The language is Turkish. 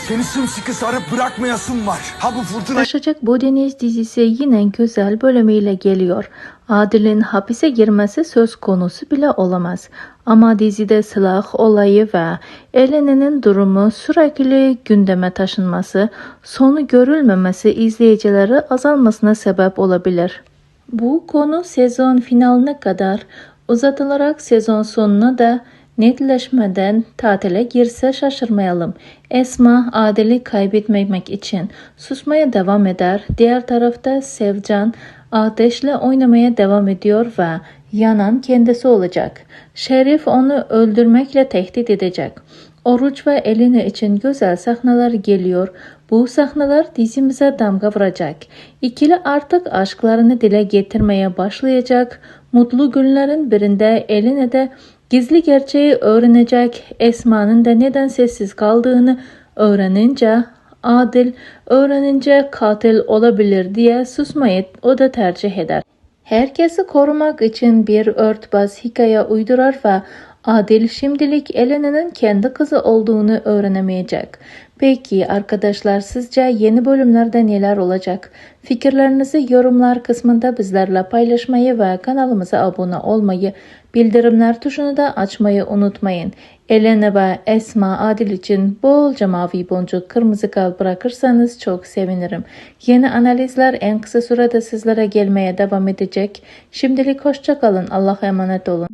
Seni sımsıkı sarıp bırakmayasım var. Ha bu fırtına... Başacak bu Deniz dizisi yine güzel bölümüyle geliyor. Adil'in hapise girmesi söz konusu bile olamaz. Ama dizide silah olayı ve Ellen'in durumu sürekli gündeme taşınması, sonu görülmemesi izleyicileri azalmasına sebep olabilir. Bu konu sezon finaline kadar uzatılarak sezon sonuna da netleşmeden tatile girse şaşırmayalım. Esma Adil'i kaybetmemek için susmaya devam eder. Diğer tarafta Sevcan ateşle oynamaya devam ediyor ve yanan kendisi olacak. Şerif onu öldürmekle tehdit edecek. Oruç ve Elena için güzel sahneler geliyor. Bu sahneler dizimize damga vuracak. İkili artık aşklarını dile getirmeye başlayacak. Mutlu günlerin birinde Elena de gizli gerçeği öğrenecek. Esma'nın da neden sessiz kaldığını öğrenince, Adil öğrenince katil olabilir diye susmayı o da tercih eder. Herkesi korumak için bir örtbas hikaye uydurar ve Adil şimdilik Elena'nın kendi kızı olduğunu öğrenemeyecek. Peki arkadaşlar, sizce yeni bölümlerde neler olacak? Fikirlerinizi yorumlar kısmında bizlerle paylaşmayı ve kanalımıza abone olmayı, bildirimler tuşunu da açmayı unutmayın. Elena ve Esma Adil için bolca mavi boncuk, kırmızı kalp bırakırsanız çok sevinirim. Yeni analizler en kısa sürede sizlere gelmeye devam edecek. Şimdilik hoşça kalın. Allah'a emanet olun.